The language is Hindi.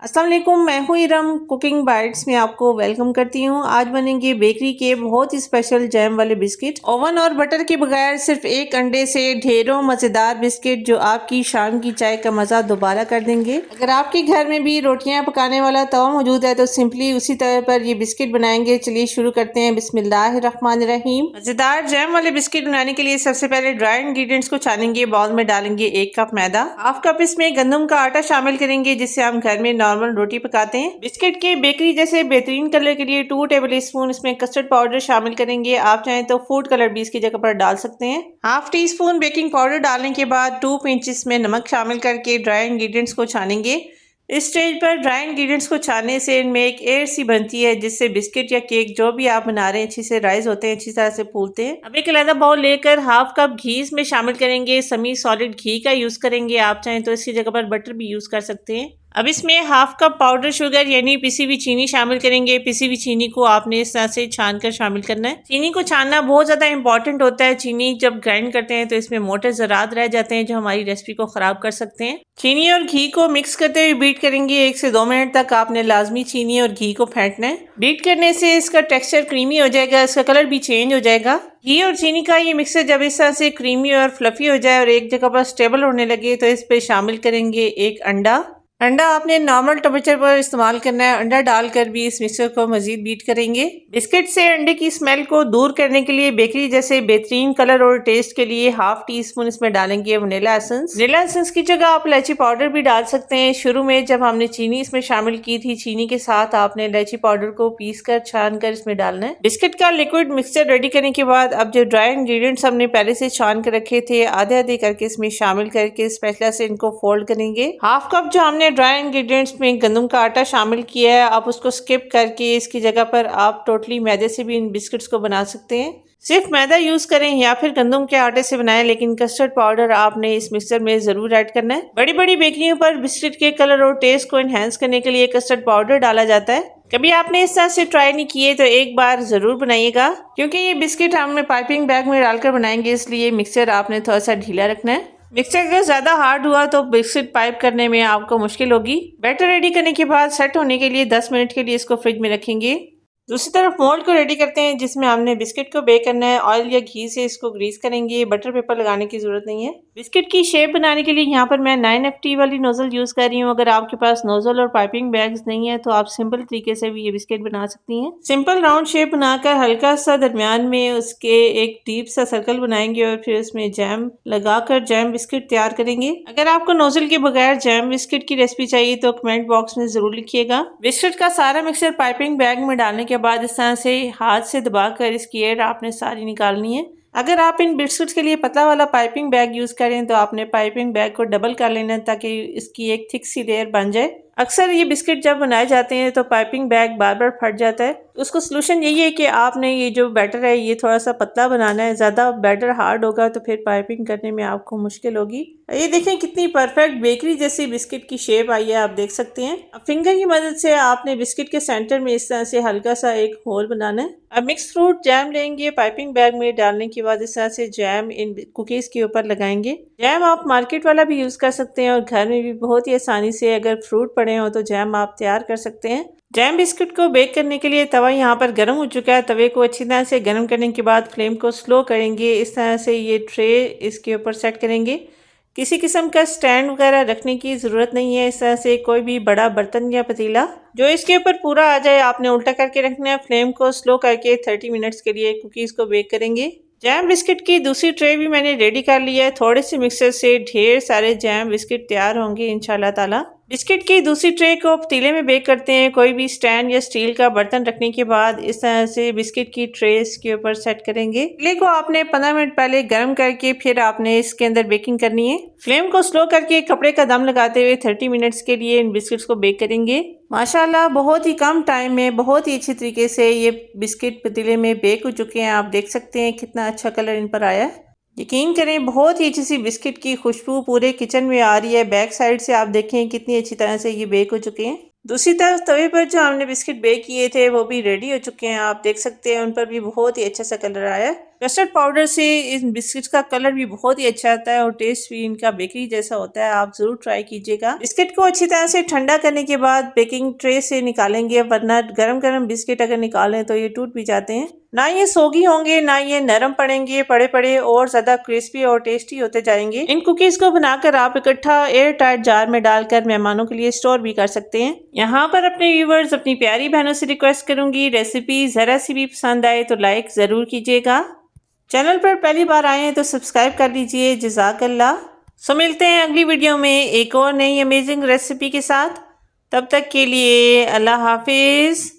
अस्सलाम वालेकुम, मैं हूँ इरम। कुकिंग बाइट्स में आपको वेलकम करती हूँ। आज बनेंगे बेकरी के बहुत ही स्पेशल जैम वाले बिस्किट। ओवन और बटर के बगैर सिर्फ एक अंडे से ढेरों मज़ेदार बिस्किट जो आपकी शाम की चाय का मज़ा दोबारा कर देंगे। अगर आपके घर में भी रोटियां पकाने वाला तवा मौजूद है तो सिंपली उसी तरह पर ये बिस्किट बनाएंगे। चलिए शुरू करते हैं। बिस्मिल्लाहिर्रहमानिर्रहीम। मज़ेदार जैम वाले बिस्किट बनाने के लिए सबसे पहले ड्राई इंग्रेडिएंट्स को छानेंगे। बाउल में डालेंगे 1 कप मैदा, हाफ कप इसमें गंदम का आटा शामिल करेंगे जिससे हम घर में नॉर्मल रोटी पकाते हैं। बिस्किट के बेकरी जैसे बेहतरीन कलर के लिए 2 टेबल स्पून इसमें कस्टर्ड पाउडर शामिल करेंगे। आप चाहें तो फूड कलर भी इसकी जगह पर डाल सकते हैं। Half tea spoon baking powder डालने के बाद 2 पिंच इसमें नमक शामिल करके ड्राई इंग्रेडिएंट्स को छानेंगे। इस स्टेज पर ड्राई इंग्रेडिएंट्स को छानने से इनमें एक एयर सी बनती है जिससे बिस्किट या केक जो भी आप बना रहे हैं अच्छी से राइज होते हैं, अच्छी तरह से फूलते हैं। अब एक अलग बाउल लेकर हाफ कप घी इसमें शामिल करेंगे। सेमी सॉलिड घी का यूज करेंगे। आप चाहें तो इसकी जगह पर बटर भी यूज कर सकते हैं। अब इसमें हाफ कप पाउडर शुगर यानी पिसी हुई चीनी शामिल करेंगे। पिसी हुई चीनी को आपने इस तरह से छान कर शामिल करना है। चीनी को छानना बहुत ज्यादा इंपॉर्टेंट होता है। चीनी जब ग्राइंड करते हैं तो इसमें मोटे ज़रात रह जाते हैं जो हमारी रेसिपी को खराब कर सकते हैं। चीनी और घी को मिक्स करते हुए बीट करेंगे। 1 से 2 मिनट तक आपने लाजमी चीनी और घी को फेंटना है। बीट करने से इसका टेक्सचर क्रीमी हो जाएगा, इसका कलर भी चेंज हो जाएगा। घी और चीनी का ये मिक्सर जब इस तरह से क्रीमी और फ्लफी हो जाए और एक जगह पर स्टेबल होने लगे तो इस पे शामिल करेंगे 1 अंडा। अंडा आपने नॉर्मल टेम्परेचर पर इस्तेमाल करना है। अंडा डालकर भी इस मिक्सर को मजीद बीट करेंगे। बिस्किट से अंडे की स्मेल को दूर करने के लिए बेकरी जैसे बेहतरीन कलर और टेस्ट के लिए हाफ टी स्पून इसमें डालेंगे वनीला एसेंस। वनीला एसेंस की जगह आप इलायची पाउडर भी डाल सकते हैं। शुरू में जब हमने चीनी इसमें शामिल की थी, चीनी के साथ आपने इलायची पाउडर को पीस कर छान कर इसमें डालना है। बिस्किट का लिक्विड मिक्सचर रेडी करने के बाद अब जो ड्राई इंग्रेडिएंट्स हमने पहले से छान कर रखे थे आधे आधे करके इसमें शामिल करके स्पैचुला से इनको फोल्ड करेंगे। हाफ कप जो हमने ड्राई इंग्रेडिएंट्स में गंदम का आटा शामिल किया है आप उसको स्किप करके इसकी जगह पर आप टोटली मैदे से भी इन बिस्किट्स को बना सकते हैं। सिर्फ मैदा यूज करें या फिर गंदम के आटे से बनाएं, लेकिन कस्टर्ड पाउडर आपने इस मिक्सर में जरूर ऐड करना है। बड़ी बड़ी बेकरियों पर बिस्किट के कलर और टेस्ट को एनहेंस करने के लिए कस्टर्ड पाउडर डाला जाता है। कभी आपने इस तरह से ट्राई नहीं किए तो एक बार जरूर बनाइएगा, क्योंकि ये बिस्किट हमने पाइपिंग बैग में डालकर बनाएंगे, इसलिए मिक्सर आपने थोड़ा सा ढीला रखना है। मिक्सर अगर ज़्यादा हार्ड हुआ तो बिस्किट पाइप करने में आपको मुश्किल होगी। बैटर रेडी करने के बाद सेट होने के लिए 10 मिनट के लिए इसको फ्रिज में रखेंगे। दूसरी तरफ मोल्ड को रेडी करते हैं जिसमें हमने बिस्किट को बेक करना है। ऑयल या घी से इसको ग्रीस करेंगे। बटर पेपर लगाने की जरूरत नहीं है। बिस्किट की शेप बनाने के लिए यहाँ पर मैं 9FT वाली नोजल यूज कर रही हूँ। अगर आपके पास नोजल और पाइपिंग बैग्स नहीं है तो आप सिंपल तरीके से भी ये बिस्किट बना सकती हैं। सिंपल राउंड शेप बनाकर हल्का सा दरमियान में उसके एक डीप सा सर्कल बनाएंगे और फिर उसमें जैम लगाकर जैम बिस्किट तैयार करेंगे। अगर आपको नोजल के बगैर जैम बिस्किट की रेसिपी चाहिए तो कमेंट बॉक्स में जरूर लिखिएगा। बिस्किट का सारा मिक्सर पाइपिंग बैग में डालने के बाद इस तरह से हाथ से दबाकर इसकी एयर आपने सारी निकालनी है। अगर आप इन बिस्किट्स के लिए पतला वाला पाइपिंग बैग यूज करें तो आपने पाइपिंग बैग को डबल कर लेना ताकि इसकी एक थिक सी लेयर बन जाए। अक्सर ये बिस्किट जब बनाए जाते हैं तो पाइपिंग बैग बार बार फट जाता है। उसको सोल्यूशन यही है कि आपने ये जो बैटर है ये थोड़ा सा पतला बनाना है। ज़्यादा बैटर हार्ड होगा तो फिर पाइपिंग करने में आपको मुश्किल होगी। ये देखें कितनी परफेक्ट बेकरी जैसी बिस्किट की शेप आई है, आप देख सकते हैं। अब फिंगर की मदद से आपने बिस्किट के सेंटर में इस तरह से हल्का सा एक होल बनाना है। अब मिक्स फ्रूट जैम लेंगे। पाइपिंग बैग में डालने के बाद इस तरह से जैम इन कुकीज़ के ऊपर लगाएंगे। जैम आप मार्केट वाला भी यूज़ कर सकते हैं और घर में भी बहुत ही आसानी से अगर फ्रूट पड़े हो तो जैम आप तैयार कर सकते हैं। जैम बिस्किट को बेक करने के लिए तवा यहाँ पर गर्म हो चुका है। तवे को अच्छी तरह से गर्म करने के बाद फ्लेम को स्लो करेंगे। इस तरह से ये ट्रे इसके ऊपर सेट करेंगे। किसी किस्म का स्टैंड वगैरह रखने की ज़रूरत नहीं है। इस तरह से कोई भी बड़ा बर्तन या पतीला जो इसके ऊपर पूरा आ जाए आपने उल्टा करके रखना है। फ्लेम को स्लो करके 30 मिनट्स के लिए कुकीज़ को बेक करेंगे। जैम बिस्किट की दूसरी ट्रे भी मैंने रेडी कर लिया है। थोड़े से मिक्सर से ढेर सारे जैम बिस्किट तैयार होंगे इंशाल्लाह ताला। बिस्किट की दूसरी ट्रे को पतीले में बेक करते हैं। कोई भी स्टैंड या स्टील का बर्तन रखने के बाद इस तरह से बिस्किट की ट्रे के ऊपर सेट करेंगे। पतीले को आपने 15 मिनट पहले गर्म करके फिर आपने इसके अंदर बेकिंग करनी है। फ्लेम को स्लो करके कपड़े का दम लगाते हुए 30 मिनट्स के लिए इन बिस्किट्स को बेक करेंगे। माशाल्लाह बहुत ही कम टाइम में बहुत ही अच्छी तरीके से ये बिस्किट पतीले में बेक हो चुके हैं। आप देख सकते हैं कितना अच्छा कलर इन पर आया है। यकीन करें बहुत ही अच्छी सी बिस्किट की खुशबू पूरे किचन में आ रही है। बैक साइड से आप देखें कितनी अच्छी तरह से ये बेक हो चुके हैं। दूसरी तरफ तवे पर जो हमने बिस्किट बेक किए थे वो भी रेडी हो चुके हैं। आप देख सकते हैं उन पर भी बहुत ही अच्छा सा कलर आया है। कस्टर्ड पाउडर से इन बिस्किट्स का कलर भी बहुत ही अच्छा आता है और टेस्ट भी इनका बेकरी जैसा होता है। आप जरूर ट्राई कीजिएगा। बिस्किट को अच्छी तरह से ठंडा करने के बाद बेकिंग ट्रे से निकालेंगे, वरना गरम गरम बिस्किट अगर निकालें तो ये टूट भी जाते हैं। ना ये सोगी होंगे ना ये नरम पड़ेंगे, पड़े पड़े और ज्यादा क्रिस्पी और टेस्टी होते जाएंगे। इन कुकीज को बनाकर आप इकट्ठा एयर टाइट जार में डालकर मेहमानों के लिए स्टोर भी कर सकते हैं। यहाँ पर अपने व्यूवर्स अपनी प्यारी बहनों से रिक्वेस्ट करूंगी, रेसिपी जरा सी भी पसंद आए तो लाइक जरूर कीजिएगा। चैनल पर पहली बार आए हैं तो सब्सक्राइब कर लीजिए। जज़ाकल्लाह। सो मिलते हैं अगली वीडियो में एक और नई अमेजिंग रेसिपी के साथ। तब तक के लिए अल्लाह हाफिज़।